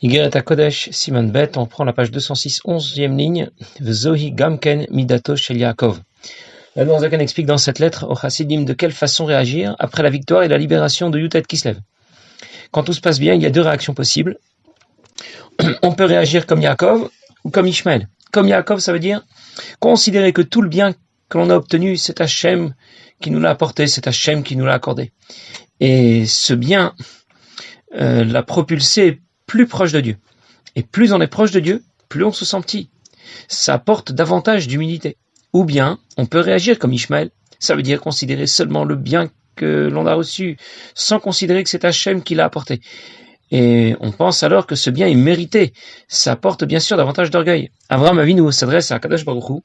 Igeret HaKodesh, Siman Bet, on prend la page 206, 11e ligne, V'zohi gamken midato shel Yaakov. La Zaken explique dans cette lettre au Chassidim de quelle façon réagir après la victoire et la libération de Yutet Kislev. Quand tout se passe bien, il y a deux réactions possibles. On peut réagir comme Yaakov ou comme Ishmaël. Comme Yaakov, ça veut dire considérer que tout le bien que l'on a obtenu, c'est Hachem qui nous l'a apporté, c'est Hachem qui nous l'a accordé. Et ce bien l'a propulsé plus proche de Dieu. Et plus on est proche de Dieu, plus on se sent petit. Ça apporte davantage d'humilité. Ou bien, on peut réagir comme Ishmaël. Ça veut dire considérer seulement le bien que l'on a reçu, sans considérer que c'est Hachem qui l'a apporté. Et on pense alors que ce bien est mérité. Ça apporte bien sûr davantage d'orgueil. Avraham Avinu s'adresse à Kadosh Baruch Hu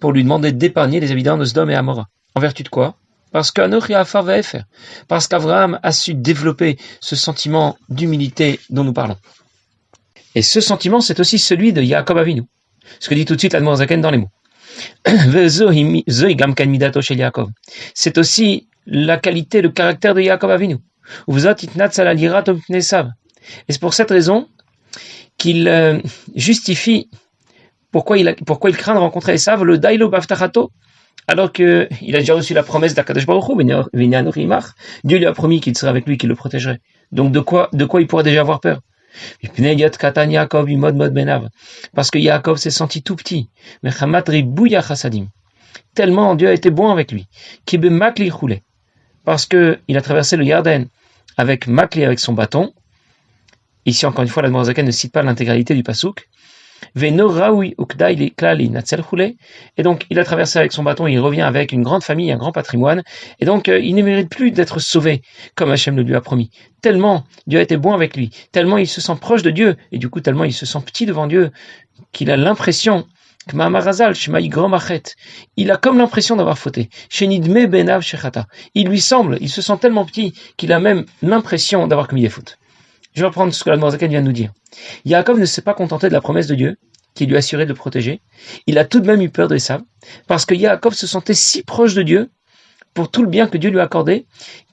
pour lui demander d'épargner les habitants de Sodome et Amora. En vertu de quoi ? Parce qu'Avraham a su développer ce sentiment d'humilité dont nous parlons. Et ce sentiment, c'est aussi celui de Yaakov Avinu. Ce que dit tout de suite l'Admor Zaken dans les mots. C'est aussi la qualité, le caractère de Yaakov Avinu. Et c'est pour cette raison qu'il justifie pourquoi il craint de rencontrer Esav, le Dailo Baftachato, alors qu'il a déjà reçu la promesse d'Akadosh Baruch Hu, Dieu lui a promis qu'il serait avec lui, qu'il le protégerait. Donc de quoi il pourrait déjà avoir peur? Parce que Yaakov s'est senti tout petit. Tellement Dieu a été bon avec lui. Parce qu'il a traversé le Yarden avec Makli, avec son bâton. Ici, encore une fois, l'Admor Zaken ne cite pas l'intégralité du Pasuk. Et donc, il a traversé avec son bâton, il revient avec une grande famille, un grand patrimoine, et donc, il ne mérite plus d'être sauvé, comme Hachem le lui a promis. Tellement Dieu a été bon avec lui, tellement il se sent proche de Dieu, et du coup, tellement il se sent petit devant Dieu, qu'il a l'impression, il a comme l'impression d'avoir fauté. Il se sent tellement petit, qu'il a même l'impression d'avoir commis des fautes. Je vais reprendre ce que l'Admor Zaken vient de nous dire. Yaakov ne s'est pas contenté de la promesse de Dieu, qui lui assurait de le protéger. Il a tout de même eu peur d'Esav, parce que Yaakov se sentait si proche de Dieu, pour tout le bien que Dieu lui a accordé,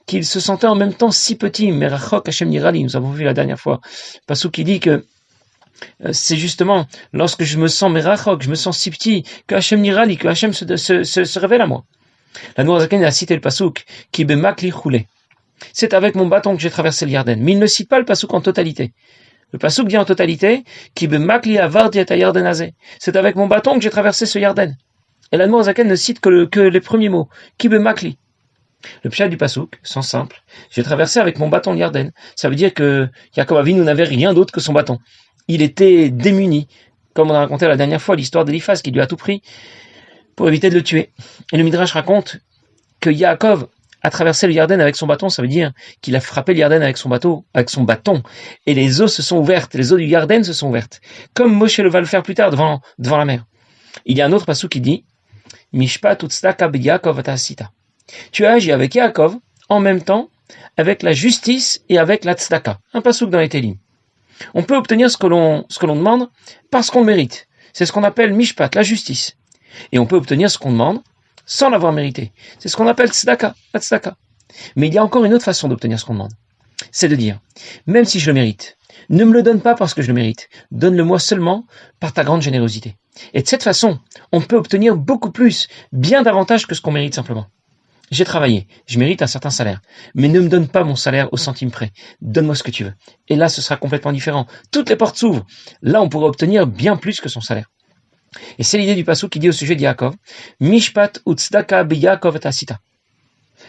qu'il se sentait en même temps si petit. Merachok Hashem Nirali, nous avons vu la dernière fois, parce qu'il dit que c'est justement lorsque je me sens Merachok, je me sens si petit, que Hashem Nirali, que Hashem se révèle à moi. L'Admor Zaken a cité le pasuk, qui bemakli choulé. C'est avec mon bâton que j'ai traversé le Yarden. Mais il ne cite pas le pasuk en totalité. Le pasuk dit en totalité, qui bemakli avardi et Yardenazé. C'est avec mon bâton que j'ai traversé ce Yarden. Et l'Admor Zaken ne cite que les premiers mots, qui bemakli. Le pshat du pasuk, sans simple, j'ai traversé avec mon bâton le Yarden. Ça veut dire que Yaakov Avinu n'avait rien d'autre que son bâton. Il était démuni, comme on a raconté la dernière fois l'histoire d'Eliphaz qui lui a tout pris pour éviter de le tuer. Et le Midrash raconte que Yaakov a traversé le Yarden avec son bâton, ça veut dire qu'il a frappé le Yarden avec son bâton, et les eaux se sont ouvertes, les eaux du Yarden se sont ouvertes, comme Moshe va le faire plus tard devant la mer. Il y a un autre passage qui dit, Mishpat utzdaka b'Yaakov atasita. Tu as agi avec Yaakov en même temps avec la justice et avec la tzedaka. Un passouk dans les Télim. On peut obtenir ce que l'on demande parce qu'on le mérite. C'est ce qu'on appelle Mishpat, la justice. Et on peut obtenir ce qu'on demande sans l'avoir mérité. C'est ce qu'on appelle tzedaka, la tzedaka. Mais il y a encore une autre façon d'obtenir ce qu'on demande. C'est de dire, même si je le mérite, ne me le donne pas parce que je le mérite. Donne-le-moi seulement par ta grande générosité. Et de cette façon, on peut obtenir beaucoup plus, bien davantage que ce qu'on mérite simplement. J'ai travaillé, je mérite un certain salaire. Mais ne me donne pas mon salaire au centime près. Donne-moi ce que tu veux. Et là, ce sera complètement différent. Toutes les portes s'ouvrent. Là, on pourrait obtenir bien plus que son salaire. Et c'est l'idée du pasuk qui dit au sujet de Yaakov, Mishpat utzdaka b'Yaakov tasita.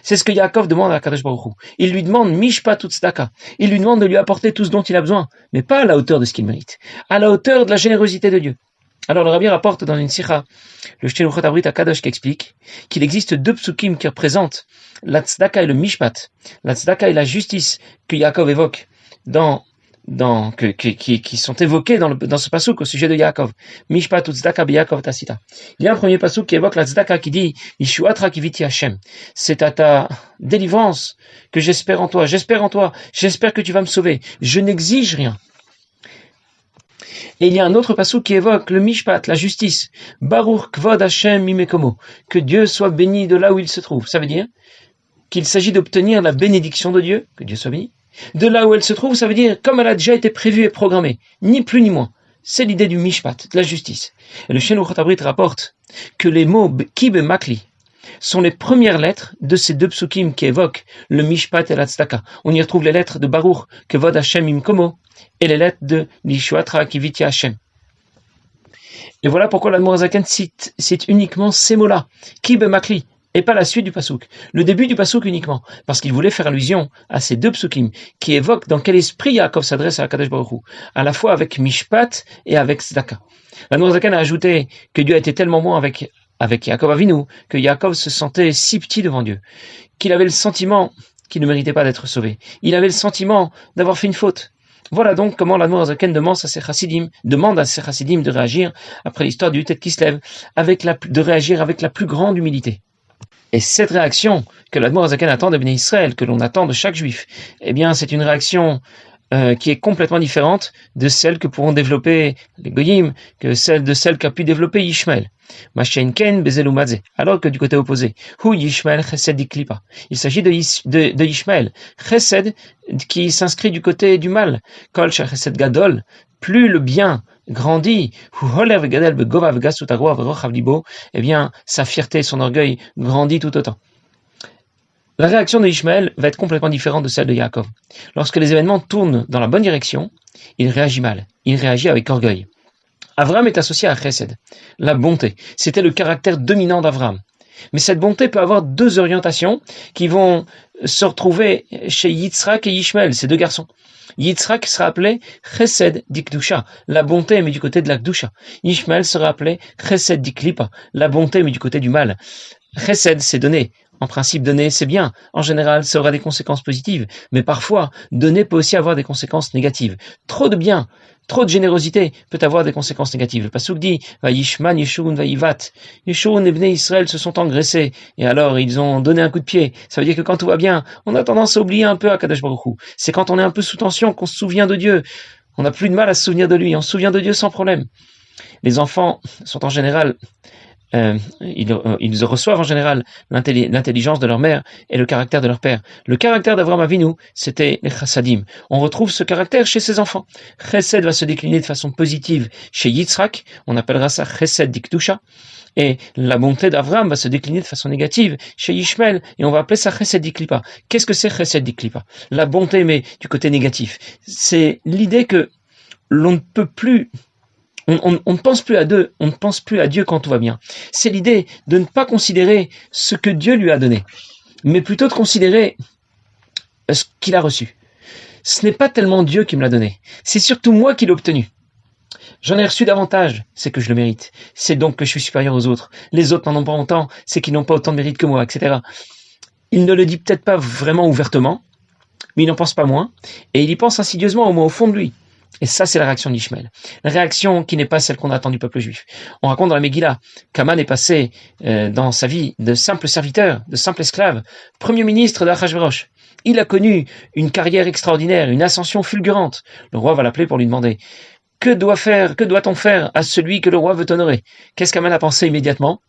C'est ce que Yaakov demande à Kadosh Baruch Hu. Il lui demande Mishpat utzdaka. Il lui demande de lui apporter tout ce dont il a besoin, mais pas à la hauteur de ce qu'il mérite, à la hauteur de la générosité de Dieu. Alors le Rabbi rapporte dans une sikha, le Shtiluchot Abrit à Kadosh qui explique qu'il existe deux psukim qui représentent la tzedaka et le Mishpat. La tzedaka et la justice que Yaakov évoque qui sont évoqués dans ce pasuk au sujet de Yaakov. Mishpat tzedaka b'Yaakov tasita. Il y a un premier pasuk qui évoque la tzedaka qui dit Yishuatra kiviti Hashem. C'est à ta délivrance que j'espère en toi, j'espère que tu vas me sauver. Je n'exige rien. Et il y a un autre pasuk qui évoque le Mishpat, la justice. Baruch kvod Hashem mimekomo. Que Dieu soit béni de là où il se trouve. Ça veut dire qu'il s'agit d'obtenir la bénédiction de Dieu, que Dieu soit béni, De là où elle se trouve, ça veut dire comme elle a déjà été prévue et programmée, ni plus ni moins. C'est l'idée du mishpat, de la justice. Et le Shenu Chotabrit rapporte que les mots kib et makli sont les premières lettres de ces deux psukim qui évoquent le mishpat et la tzedaka. On y retrouve les lettres de Baruch, Kevod Hashem Imkomo, et les lettres de Lishuatra Kiviti Hashem. Et voilà pourquoi l'Admor HaZaken cite uniquement ces mots-là, kib et makli, et pas la suite du pasouk, le début du pasouk uniquement, parce qu'il voulait faire allusion à ces deux psukim qui évoquent dans quel esprit Yaakov s'adresse à Kadosh Baruch Hu, à la fois avec mishpat et avec tzedaka. L'Admor HaZaken a ajouté que Dieu a été tellement bon avec Yaakov Avinu, que Yaakov se sentait si petit devant Dieu, qu'il avait le sentiment qu'il ne méritait pas d'être sauvé. Il avait le sentiment d'avoir fait une faute. Voilà donc comment l'Admor HaZaken demande à ses chassidim de réagir après l'histoire du Yutet Kislev, de réagir avec la plus grande humilité. Et cette réaction que l'Admor HaZaken attend de Bnei Israël, que l'on attend de chaque juif, eh bien c'est une réaction qui est complètement différente de celle que pourront développer les Goyim, que celle qu'a pu développer Yishmael. Alors que du côté opposé, Hu Yishmael Chesed Diklipa. Il s'agit de Yishmael, Chesed qui s'inscrit du côté du mal. Kol Chesed Gadol, plus le bien grandit, eh bien sa fierté, son orgueil grandit tout autant. La réaction de Ishmaël va être complètement différente de celle de Yaakov. Lorsque les événements tournent dans la bonne direction, il réagit mal, il réagit avec orgueil. Avram est associé à Chesed, la bonté. C'était le caractère dominant d'Avram. Mais cette bonté peut avoir deux orientations qui vont se retrouver chez Yitzhak et Ishmaël, ces deux garçons. Yitzhak sera appelé Chesed Dikdusha, la bonté mais du côté de la Kdusha. Ishmaël sera appelé Chesed Diklipa, la bonté mais du côté du mal. Chesed, c'est donner. En principe, donner, c'est bien. En général, ça aura des conséquences positives. Mais parfois, donner peut aussi avoir des conséquences négatives. Trop de bien, trop de générosité peut avoir des conséquences négatives. Le pasuk dit, Vayishman Yeshurun Vayivat. Yeshurun et Bnei Israël se sont engraissés. Et alors, ils ont donné un coup de pied. Ça veut dire que quand tout va bien, on a tendance à oublier un peu Akadosh Baruch Hu. C'est quand on est un peu sous tension qu'on se souvient de Dieu. On n'a plus de mal à se souvenir de lui. On se souvient de Dieu sans problème. Les enfants sont en général... ils reçoivent en général l'intelligence de leur mère et le caractère de leur père. Le caractère d'Avraham Avinu, c'était les chassadim. On retrouve ce caractère chez ses enfants. Chesed va se décliner de façon positive chez Yitzhak, on appellera ça Chesed Dikdusha, et la bonté d'Avraham va se décliner de façon négative chez Ishmael, et on va appeler ça Chesed Diklipa. Qu'est-ce que c'est Chesed Diklipa? La bonté, mais du côté négatif. C'est l'idée que l'on ne peut plus... On ne pense plus à Dieu quand tout va bien. C'est l'idée de ne pas considérer ce que Dieu lui a donné, mais plutôt de considérer ce qu'il a reçu. Ce n'est pas tellement Dieu qui me l'a donné, c'est surtout moi qui l'ai obtenu. J'en ai reçu davantage, c'est que je le mérite. C'est donc que je suis supérieur aux autres. Les autres n'en ont pas autant, c'est qu'ils n'ont pas autant de mérite que moi, etc. Il ne le dit peut-être pas vraiment ouvertement, mais il n'en pense pas moins, et il y pense insidieusement au moins au fond de lui. Et ça, c'est la réaction d'Ishmaël. La réaction qui n'est pas celle qu'on attend du peuple juif. On raconte dans la Megillah qu'Aman est passé dans sa vie de simple serviteur, de simple esclave, premier ministre d'Achashverosh. Il a connu une carrière extraordinaire, une ascension fulgurante. Le roi va l'appeler pour lui demander « Que doit-on faire à celui que le roi veut honorer ?» Qu'est-ce qu'Aman a pensé immédiatement ?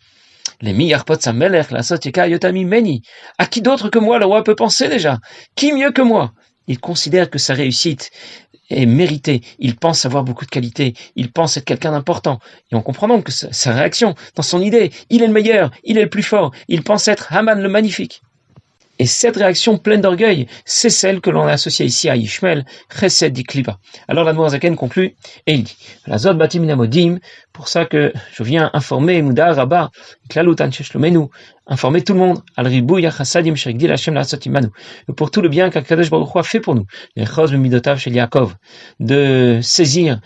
Les miyarpot samelech la sotika yotami meni. À qui d'autre que moi le roi peut penser déjà? Qui mieux que moi? Il considère que sa réussite est méritée. Il pense avoir beaucoup de qualités. Il pense être quelqu'un d'important. Et on comprend donc que sa réaction, dans son idée, il est le meilleur, il est le plus fort. Il pense être Haman le magnifique. Et cette réaction pleine d'orgueil, c'est celle que l'on a associée ici à Ishmael, Chesed Diklipa. Alors l'Admor HaZaken conclut, et il dit, la Zod Batim Namodim, pour ça que je viens informer Mouda Rabba, Klalut Ansheshlomenu, informer tout le monde, Al Ribou Yachasadim Shrikdil Hashem Lasot Imanu, pour tout le bien qu'Akadosh Baruch Hu a fait pour nous, les Chos Midotav chez Yaakov, de saisir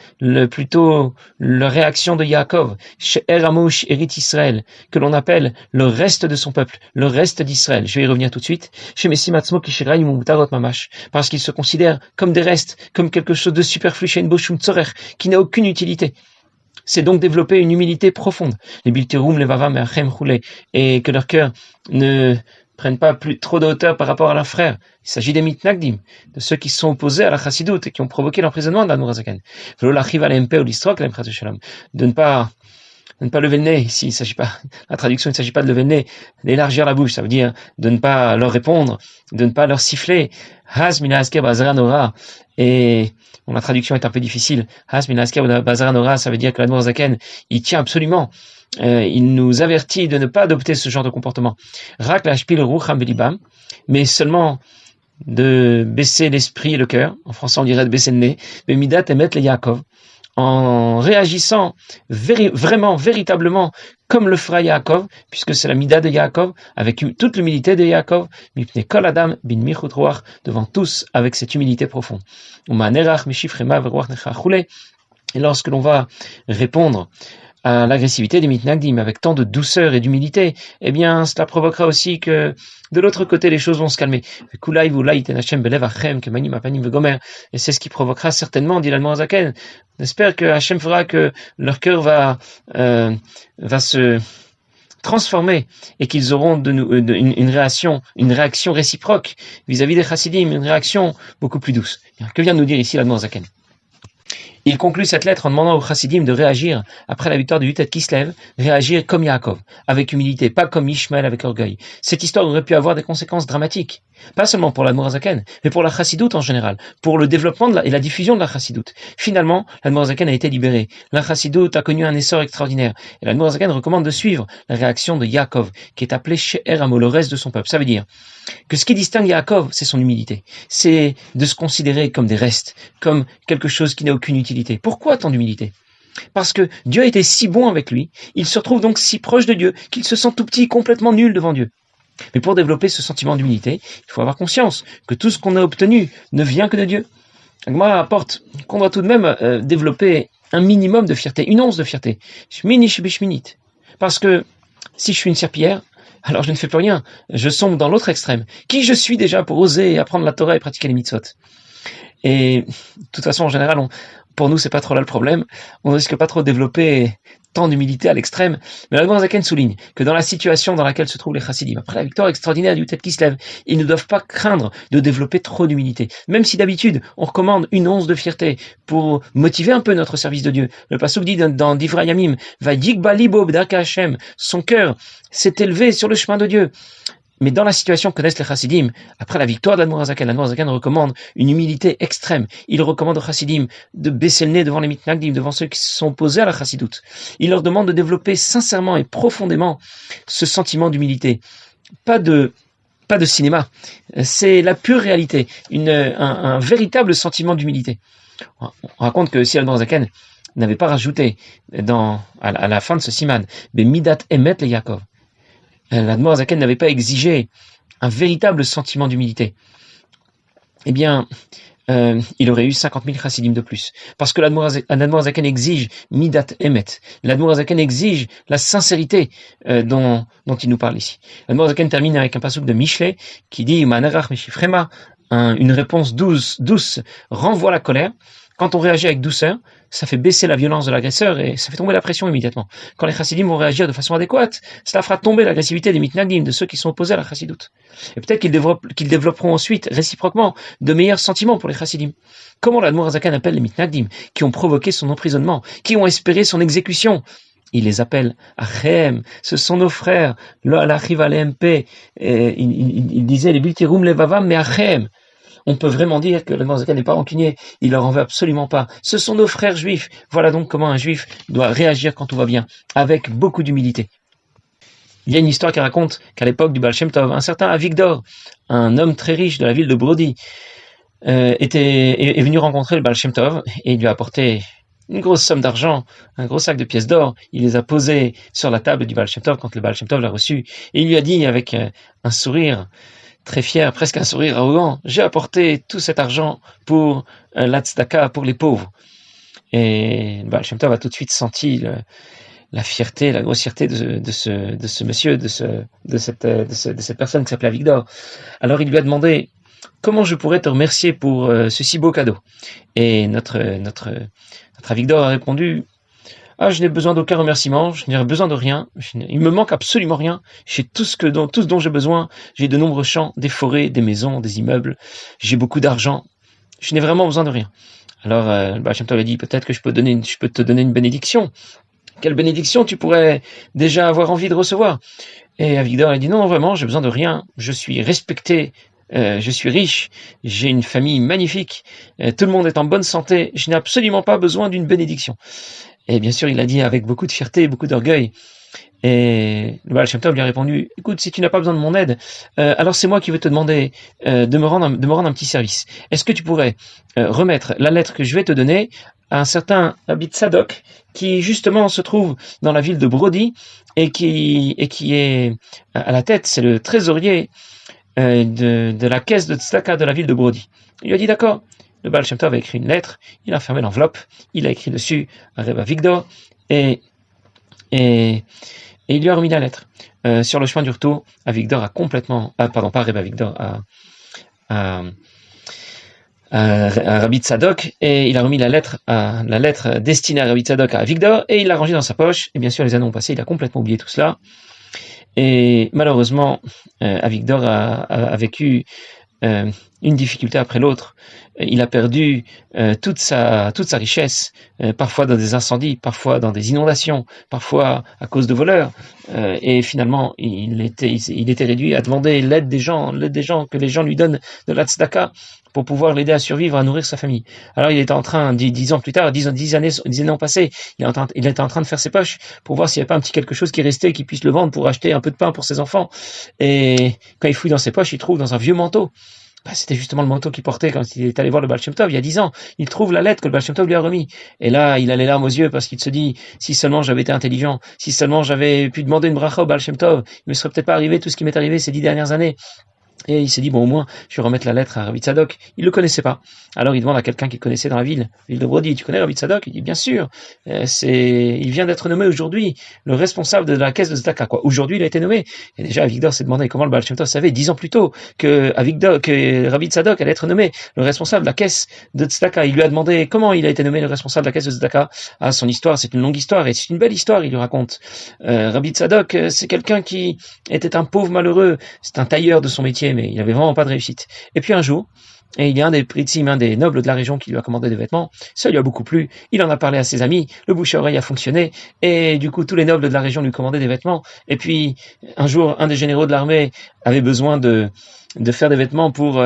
plutôt la réaction de Yaakov, chez Eramush Erit Israël, que l'on appelle le reste de son peuple, le reste d'Israël. Je vais y revenir tout de suite. Chez Messimatzmo Kishirai Mutarot Mamash, parce qu'il se considère comme des restes, comme quelque chose de superflu chez une Boshum Tzorer, qui n'a aucune utilité. C'est donc développer une humilité profonde. Les Bilterum, les Vavam et Achem Choulé, et que leur cœur ne prenne pas plus trop de hauteur par rapport à leurs frères. Il s'agit des mitnagdim, de ceux qui se sont opposés à la chassidoute et qui ont provoqué l'emprisonnement d'Admor HaZaken. De ne pas de ne pas lever le nez. Ici, il s'agit pas, la traduction, il ne s'agit pas de lever le nez, d'élargir la bouche. Ça veut dire de ne pas leur répondre, de ne pas leur siffler. Haz mina asker bazara nora. Et bon, la traduction est un peu difficile. Haz mina asker bazara nora, ça veut dire que l'Admor Zaken, il tient absolument. Il nous avertit de ne pas adopter ce genre de comportement. Rak la shpil rucham belibam, mais seulement de baisser l'esprit et le cœur. En français, on dirait de baisser le nez. Bemidat emet le Yaakov, en réagissant vraiment, véritablement, comme le fera Yaakov, puisque c'est la mida de Yaakov, avec toute l'humilité de Yaakov, mipne kol adam bin michut roach, devant tous, avec cette humilité profonde. Et lorsque l'on va répondre à l'agressivité des mitnagdim avec tant de douceur et d'humilité, eh bien, cela provoquera aussi que de l'autre côté, les choses vont se calmer. Et c'est ce qui provoquera certainement, dit l'Admor Zaken. On espère que Hachem fera que leur cœur va se transformer et qu'ils auront une réaction réciproque vis-à-vis des chassidim, une réaction beaucoup plus douce. Que vient de nous dire ici l'Admor Zaken? Il conclut cette lettre en demandant aux chassidim de réagir après la victoire de Yutet Kislev, réagir comme Yaakov, avec humilité, pas comme Ishmael avec orgueil. Cette histoire aurait pu avoir des conséquences dramatiques, pas seulement pour l'Admor Zaken, mais pour la chassidoute en général, pour le développement et la diffusion de la chassidoute. Finalement, l'Admor Zaken a été libéré. La chassidoute a connu un essor extraordinaire. Et l'Admor Zaken recommande de suivre la réaction de Yaakov, qui est appelé She'er Amo, le reste de son peuple. Ça veut dire que ce qui distingue Yaakov, c'est son humilité. C'est de se considérer comme des restes, comme quelque chose qui n'a aucune utilité. Pourquoi tant d'humilité? Parce que Dieu a été si bon avec lui, il se retrouve donc si proche de Dieu, qu'il se sent tout petit, complètement nul devant Dieu. Mais pour développer ce sentiment d'humilité, il faut avoir conscience que tout ce qu'on a obtenu ne vient que de Dieu. Agmara rapporte qu'on doit tout de même développer un minimum de fierté, une once de fierté. Parce que si je suis une serpillière, alors je ne fais plus rien, je sombre dans l'autre extrême. Qui je suis déjà pour oser apprendre la Torah et pratiquer les mitzvot? Et de toute façon, en général, pour nous, c'est pas trop là le problème. On ne risque pas trop de développer tant d'humilité à l'extrême. Mais l'Admor Zaken souligne que dans la situation dans laquelle se trouvent les chassidim, après la victoire extraordinaire du Yutet Kislev, ils ne doivent pas craindre de développer trop d'humilité. Même si d'habitude, on recommande une once de fierté pour motiver un peu notre service de Dieu. Le pasuk dit dans Divrei Yamim, Vayikba libo b'darka Hashem, son cœur s'est élevé sur le chemin de Dieu. Mais dans la situation que connaissent les chassidim, après la victoire d'Admor Zaken, l'Admor Zaken recommande une humilité extrême. Il recommande aux chassidim de baisser le nez devant les mitnagdim, devant ceux qui se sont opposés à la chassidoute. Il leur demande de développer sincèrement et profondément ce sentiment d'humilité. Pas de cinéma. C'est la pure réalité. Un véritable sentiment d'humilité. On raconte que si Admor Zaken n'avait pas rajouté à la fin de ce siman, Midat Emet le Yaakov, l'Admor Zaken n'avait pas exigé un véritable sentiment d'humilité, eh bien, il aurait eu 50 000 chassidim de plus. Parce que l'Admor Zaken exige Midat Emet. L'Admor Zaken exige la sincérité dont il nous parle ici. L'Admor Zaken termine avec un pasuk de Mishlei qui dit Manarach Meshifrema, une réponse douce renvoie la colère. Quand on réagit avec douceur, ça fait baisser la violence de l'agresseur et ça fait tomber la pression immédiatement. Quand les chassidim vont réagir de façon adéquate, cela fera tomber l'agressivité des mitnagdim, de ceux qui sont opposés à la chassidoute. Et peut-être qu'ils développeront ensuite, réciproquement, de meilleurs sentiments pour les chassidim. Comment l'Admor Zaken appelle les mitnagdim, qui ont provoqué son emprisonnement, qui ont espéré son exécution? Il les appelle Achem, ce sont nos frères. Il disait les biltirum levavam, mais Achem. On peut vraiment dire que l'Admor Zaken n'est pas rancunier, il leur en veut absolument pas. Ce sont nos frères juifs. Voilà donc comment un juif doit réagir quand tout va bien, avec beaucoup d'humilité. Il y a une histoire qui raconte qu'à l'époque du Baal Shem Tov, un certain Avigdor, un homme très riche de la ville de Brody, est venu rencontrer le Baal Shem Tov et il lui a apporté une grosse somme d'argent, un gros sac de pièces d'or. Il les a posées sur la table du Baal Shem Tov quand le Baal Shem Tov l'a reçu. Et il lui a dit avec un sourire très fier, presque un sourire arrogant, j'ai apporté tout cet argent pour la tzedaka, pour les pauvres. Et le Baal Shem Tov a tout de suite senti la fierté, la grossièreté de ce monsieur, de cette personne qui s'appelait Avigdor. Alors il lui a demandé comment je pourrais te remercier pour ce si beau cadeau. Et notre Avigdor a répondu: je n'ai besoin d'aucun remerciement, je n'ai besoin de rien, il me manque absolument rien, j'ai tout ce dont j'ai besoin, j'ai de nombreux champs, des forêts, des maisons, des immeubles, j'ai beaucoup d'argent, je n'ai vraiment besoin de rien. Alors le Baal Shem Tov a dit: peut-être que je peux te donner une bénédiction. quelle bénédiction tu pourrais déjà avoir envie de recevoir? Et Avigdor a dit non, vraiment, j'ai besoin de rien, je suis respecté, je suis riche, j'ai une famille magnifique, tout le monde est en bonne santé, je n'ai absolument pas besoin d'une bénédiction. Et bien sûr, il a dit avec beaucoup de fierté, beaucoup d'orgueil. Et le Baal Shem Tov lui a répondu, écoute, si tu n'as pas besoin de mon aide, alors c'est moi qui vais te demander de me rendre un petit service. Est-ce que tu pourrais remettre la lettre que je vais te donner à un certain Rabbi Tzadok qui justement se trouve dans la ville de Brody et qui est à la tête, c'est le trésorier de la caisse de Tzedaka de la ville de Brody. Il lui a dit d'accord. Le Baal Shem Tov a écrit une lettre, il a fermé l'enveloppe, il a écrit dessus à Reb Avigdor et il lui a remis la lettre. Sur le chemin du retour, Avigdor a complètement, pas Reb Avigdor, à Rabbi Tzadok, et il a remis la lettre destinée à Rabbi Tzadok à Avigdor, et il l'a rangée dans sa poche, et bien sûr les années ont passé, il a complètement oublié tout cela, et malheureusement, Avigdor a vécu une difficulté après l'autre. Il a perdu toute sa richesse, parfois dans des incendies, parfois dans des inondations, parfois à cause de voleurs, et finalement il était réduit à demander l'aide des gens, que les gens lui donnent de la tzedaka pour pouvoir l'aider à survivre, à nourrir sa famille. Alors il était en train, 10 ans plus tard, 10 années ont passé, il était en train de faire ses poches pour voir s'il n'y avait pas un petit quelque chose qui restait, qu'il puisse le vendre pour acheter un peu de pain pour ses enfants. Et quand il fouille dans ses poches, il trouve dans un vieux manteau. C'était justement le manteau qu'il portait quand il est allé voir le Baal Shem Tov il y a 10 ans. Il trouve la lettre que le Baal Shem Tov lui a remis. Et là, il a les larmes aux yeux parce qu'il se dit, si seulement j'avais été intelligent, si seulement j'avais pu demander une bracha au Baal Shem Tov, il me serait peut-être pas arrivé tout ce qui m'est arrivé ces 10 dernières années. Et il s'est dit, bon, au moins, je vais remettre la lettre à Rabbi Tzadok. Il le connaissait pas. Alors il demande à quelqu'un qu'il connaissait dans la ville de Brody, tu connais Rabbi Tzadok? Il dit, bien sûr, il vient d'être nommé aujourd'hui le responsable de la caisse de Tzedaka, quoi. Aujourd'hui, il a été nommé. Et déjà, Avigdor s'est demandé comment le Baal Shem Tov savait 10 ans plus tôt que Rabbi Tzadok allait être nommé le responsable de la caisse de Tzedaka. Il lui a demandé comment il a été nommé le responsable de la caisse de Tzedaka. Ah, son histoire, c'est une longue histoire et c'est une belle histoire, il lui raconte. Rabbi Tzadok, c'est quelqu'un qui était un pauvre malheureux. C'est un tailleur de son métier, mais il avait vraiment pas de réussite. Et puis un jour, et il y a un des pritzim, un des nobles de la région qui lui a commandé des vêtements, ça lui a beaucoup plu, il en a parlé à ses amis, le bouche à oreille a fonctionné, et du coup tous les nobles de la région lui commandaient des vêtements, et puis un jour un des généraux de l'armée avait besoin de faire des vêtements pour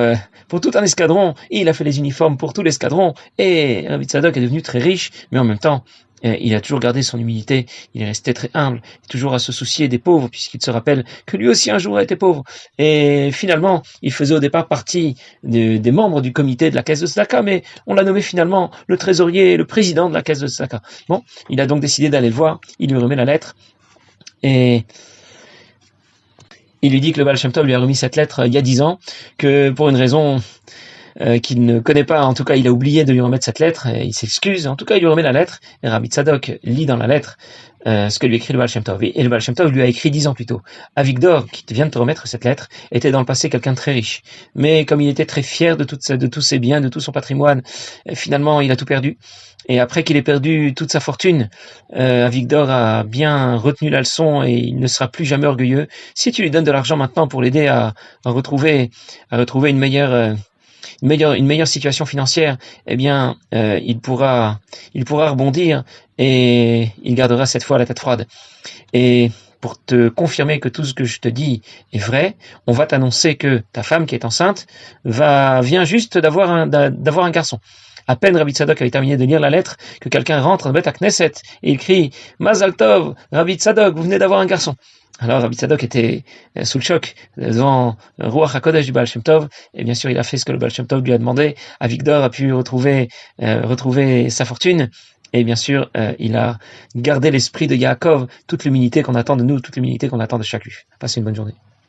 tout un escadron, et il a fait les uniformes pour tout l'escadron, et Rabbi Tzadok est devenu très riche, mais en même temps, il a toujours gardé son humilité, il est resté très humble, toujours à se soucier des pauvres, puisqu'il se rappelle que lui aussi un jour a été pauvre. Et finalement, il faisait au départ partie des membres du comité de la caisse de Tzedaka, mais on l'a nommé finalement le trésorier, le président de la caisse de Tzedaka. Bon, il a donc décidé d'aller le voir, il lui remet la lettre, et il lui dit que le Baal Shem Tov lui a remis cette lettre il y a 10 ans, que pour une raison qu'il ne connaît pas, en tout cas il a oublié de lui remettre cette lettre, et il s'excuse, en tout cas il lui remet la lettre, et Rabbi Tzadok lit dans la lettre ce que lui écrit le Baal Shem Tov, et le Baal Shem Tov lui a écrit 10 ans plus tôt. Avigdor, qui vient de te remettre cette lettre, était dans le passé quelqu'un de très riche, mais comme il était très fier de tous ses biens, de tout son patrimoine, finalement il a tout perdu, et après qu'il ait perdu toute sa fortune, Avigdor a bien retenu la leçon, et il ne sera plus jamais orgueilleux. Si tu lui donnes de l'argent maintenant pour l'aider à retrouver une meilleure situation financière, eh bien, il pourra rebondir et il gardera cette fois la tête froide. Et pour te confirmer que tout ce que je te dis est vrai, on va t'annoncer que ta femme qui est enceinte vient juste d'avoir un garçon. À peine Rabbi Tzadok avait terminé de lire la lettre que quelqu'un rentre dans Bet Knesset et il crie « Mazal Tov, Rabbi Tzadok, vous venez d'avoir un garçon !» Alors Rabbi Tzadok était sous le choc devant Ruach HaKodesh du Baal Shem Tov, et bien sûr il a fait ce que le Baal Shem Tov lui a demandé. Avigdor a pu retrouver sa fortune, et bien sûr il a gardé l'esprit de Yaakov, toute l'humilité qu'on attend de nous, toute l'humilité qu'on attend de chaque juif. Passez une bonne journée.